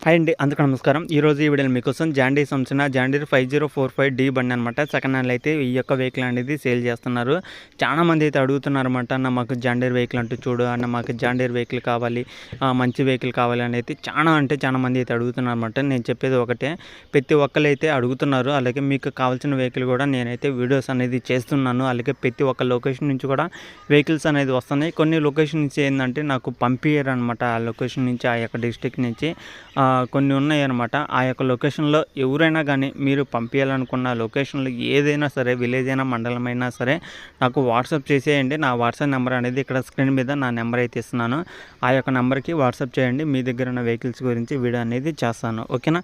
Hi అండి, అందరికీ నమస్కారం. ఈరోజు ఈ వీడియోలో మీకోసం జాండీర్ సంబంధించిన జాండీర్ 5045D బండి అనమాట. సెకండ్ హ్యాండ్లో అయితే ఈ యొక్క వెహికల్ అనేది సేల్ చేస్తున్నారు. చాలామంది అయితే అడుగుతున్నారన్నమాట, అన్న మాకు జాండీర్ వెహికల్ అంటూ చూడు అన్న, మాకు జాండీర్ వెహికల్ కావాలి, మంచి వెహికల్ కావాలి అని అయితే చాలా మంది అయితే అడుగుతున్నారన్నమాట. నేను చెప్పేది ఒకటే, ప్రతి ఒక్కరు అయితే అడుగుతున్నారు. అలాగే మీకు కావాల్సిన వెహికల్ కూడా నేనైతే వీడియోస్ అనేది చేస్తున్నాను. అలాగే ప్రతి ఒక్క లొకేషన్ నుంచి కూడా వెహికల్స్ అనేది వస్తున్నాయి. కొన్ని లొకేషన్ నుంచి ఏంటంటే నాకు పంపించారు అనమాట. ఆ లొకేషన్ నుంచి, ఆ యొక్క డిస్ట్రిక్ట్ నుంచి కొన్ని ఉన్నాయన్నమాట. ఆ యొక్క లొకేషన్లో ఎవరైనా కానీ మీరు పంపించాలనుకున్న లొకేషన్లో ఏదైనా సరే, విలేజ్ అయినా మండలమైనా సరే నాకు వాట్సాప్ చేసేయండి. నా వాట్సాప్ నెంబర్ అనేది ఇక్కడ స్క్రీన్ మీద నా నెంబర్ అయితే ఇస్తున్నాను. ఆ యొక్క నెంబర్కి వాట్సాప్ చేయండి. మీ దగ్గర ఉన్న వెహికల్స్ గురించి వీడియో అనేది చేస్తాను, ఓకేనా.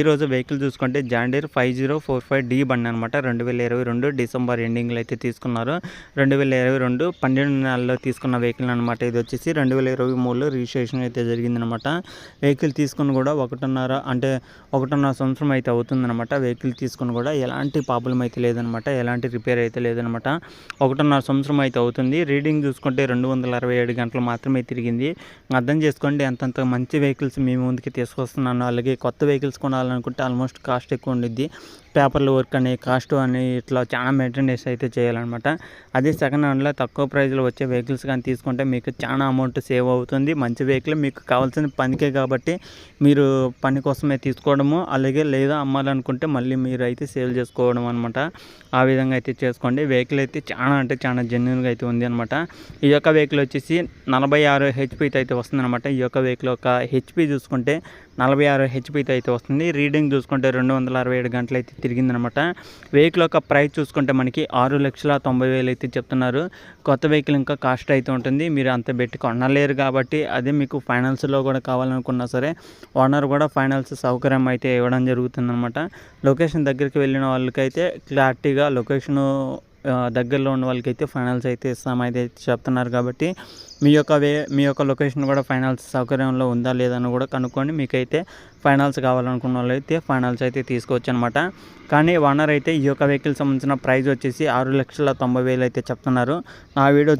ఈరోజు వెహికల్ చూసుకుంటే జాండీర్ 5045D బండి అనమాట. 2022 డిసెంబర్ ఎండింగ్లో అయితే తీసుకున్నారు. 2022 12 నెలల్లో తీసుకున్న వెహికల్ అనమాట. ఇది వచ్చేసి 2023లో రిజిస్ట్రేషన్ అయితే జరిగిందనమాట. వెహికల్ తీసుకుని కూడా 1.5 సంవత్సరం అయితే అవుతుందన్నమాట. వెహికల్ తీసుకుని కూడా ఎలాంటి ప్రాబ్లం అయితే లేదనమాట, ఎలాంటి రిపేర్ అయితే లేదనమాట. 1.5 సంవత్సరం అయితే అవుతుంది. రీడింగ్ చూసుకుంటే 267 గంటలు మాత్రమే తిరిగింది. అర్థం చేసుకోండి, అంతంత మంచి వెహికల్స్ మీ ముందుకి తీసుకొస్తున్నాను. అలాగే కొత్త వెహికల్స్ కొనాలనుకుంటే ఆల్మోస్ట్ కాస్ట్ ఎక్కువ ఉండిద్ది. పేపర్ల వర్క్ అని, కాస్ట్ అని, ఇట్లా చాలా మెయింటెనెన్స్ అయితే చేయాలన్నమాట. అదే సెకండ్ హ్యాండ్లో తక్కువ ప్రైస్లో వచ్చే వెహికల్స్ కానీ తీసుకుంటే మీకు చాలా అమౌంట్ సేవ్ అవుతుంది. మంచి వెహికల్ మీకు కావాల్సిన పనికే కాబట్టి మీరు పని కోసమే తీసుకోవడము, అలాగే లేదా అమ్మాలనుకుంటే మళ్ళీ మీరు అయితే సేల్ చేసుకోవడం అనమాట. ఆ విధంగా అయితే చేసుకోండి. వెహికల్ అయితే చాలా జెన్యున్గా అయితే ఉంది అనమాట. ఈ యొక్క వెహికల్ వచ్చేసి 46 హెచ్పీతో అయితే వస్తుంది అనమాట. ఈ యొక్క వెహికల్ యొక్క హెచ్పీ చూసుకుంటే 46 హెచ్పీతో అయితే వస్తుంది. రీడింగ్ చూసుకుంటే 267 గంటలు అయితే తిరిగిందనమాట. వెహికల్ యొక్క ప్రైస్ చూసుకుంటే మనకి 6,90,000 అయితే చెప్తున్నారు. కొత్త వెహికల్ ఇంకా కాస్ట్ అయితే ఉంటుంది. మీరు అంత పెట్టి కొనలేరు కాబట్టి అదే మీకు ఫైనాన్స్లో కూడా కావాలనుకున్నా సరే ఓనర్ కూడా ఫైనాన్స్ సౌకర్యం అయితే ఇవ్వడం జరుగుతుందన్నమాట. లొకేషన్ దగ్గరికి వెళ్ళిన వాళ్ళకైతే క్లారిటీగా లొకేషను దగ్గరలో ఉన్న వాళ్ళకైతే ఫైనాన్స్ అయితే ఇస్తామైతే చెప్తున్నారు. కాబట్టి మీ యొక్క లొకేషన్ కూడా ఫైనాన్స్ సౌకర్యంలో ఉందా లేదని కూడా కనుక్కొని మీకైతే ఫైనాన్స్ కావాలనుకున్న వాళ్ళు అయితే ఫైనాన్స్ అయితే తీసుకోవచ్చు అనమాట. కానీ ఓనర్ అయితే ఈ యొక్క వెహికల్ సంబంధించిన ప్రైస్ వచ్చేసి 6,90,000 అయితే చెప్తున్నారు. నా వీడియో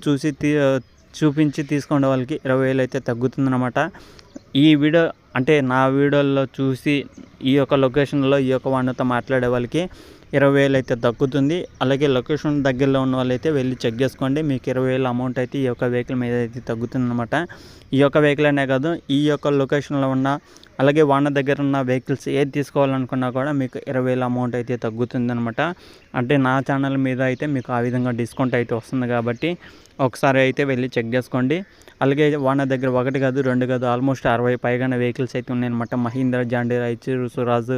చూపించి తీసుకునే వాళ్ళకి 20,000 అయితే తగ్గుతుందన్నమాట. ఈ వీడియో అంటే నా వీడియోలో చూసి ఈ యొక్క లొకేషన్లో ఈ యొక్క వాడితో మాట్లాడే వాళ్ళకి 20,000 అయితే తగ్గుతుంది. అలాగే లొకేషన్ దగ్గరలో ఉన్న వాళ్ళైతే వెళ్ళి చెక్ చేసుకోండి. మీకు 20,000 అమౌంట్ అయితే ఈ యొక్క వెహికల్ మీద అయితే తగ్గుతుందన్నమాట. ఈ యొక్క వెహికల్ అనే కాదు, ఈ యొక్క లొకేషన్లో ఉన్న అలాగే వాన దగ్గర ఉన్న వెహికల్స్ ఏది తీసుకోవాలనుకున్నా కూడా మీకు 20,000 అమౌంట్ అయితే తగ్గుతుందన్నమాట. అంటే నా ఛానల్ మీద అయితే మీకు ఆ విధంగా డిస్కౌంట్ అయితే వస్తుంది. కాబట్టి ఒకసారి అయితే వెళ్ళి చెక్ చేసుకోండి. అలాగే వాన దగ్గర 1 కాదు 2 కాదు ఆల్మోస్ట్ 60 పైగానే వెహికల్స్ అయితే ఉన్నాయన్నమాట. మహీంద్రా, జాండీర్, ఐచర్, స్వరాజ్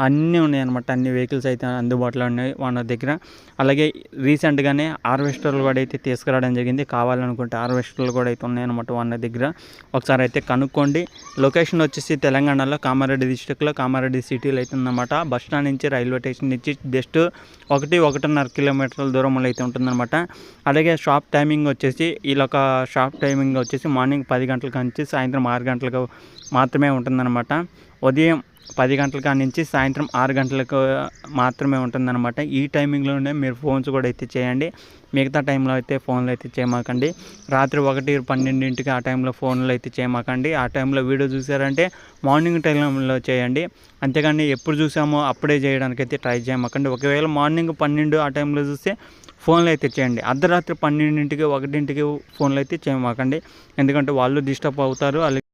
అన్నీ ఉన్నాయన్నమాట. అన్ని వెహికల్స్ అయితే అందుబాటులో ఉన్నాయి వాన దగ్గర. అలాగే రీసెంట్గానే హార్వెస్టర్లు కూడా అయితే తీసుకురావడం జరిగింది. కావాలనుకుంటే హార్వెస్టర్లు కూడా అయితే ఉన్నాయన్నమాట వాన దగ్గర. ఒకసారి అయితే కనుక్కోండి. లొకేషన్ వచ్చేసి తెలంగాణలో కామారెడ్డి డిస్ట్రిక్ట్లో కామారెడ్డి సిటీలో అయితే ఉందన్నమాట. బస్ స్టాండ్ నుంచి రైల్వే స్టేషన్ నుంచి జస్ట్ 1-1.5 కిలోమీటర్ల దూరంలో అయితే ఉంటుందన్నమాట. అలాగే షాప్ టైమింగ్ వచ్చేసి మార్నింగ్ 10 గంటల నుంచి సాయంత్రం 6 గంటలకు మాత్రమే ఉంటుందన్నమాట. ఉదయం 10 గంటల నుంచి సాయంత్రం 6 గంటలకు మాత్రమే ఉంటుందన్నమాట. ఈ టైమింగ్లోనే మీరు ఫోన్స్ కూడా అయితే చేయండి. మిగతా టైంలో అయితే ఫోన్లు అయితే చేయమాకండి. రాత్రి 1-12 ఆ టైంలో ఫోన్లు అయితే చేయమాకండి. ఆ టైంలో వీడియో చూసారంటే మార్నింగ్ టైంలో చేయండి. అంతేగాని ఎప్పుడు చూసామో అప్పుడే చేయడానికి అయితే ట్రై చేయమాకండి. ఒకవేళ మార్నింగ్ 12 ఆ టైంలో చూస్తే ఫోన్లు అయితే చేయండి. అర్ధరాత్రి 12-1 ఫోన్లు అయితే చేయమాకండి. ఎందుకంటే వాళ్ళు డిస్టర్బ్ అవుతారు. అలాగే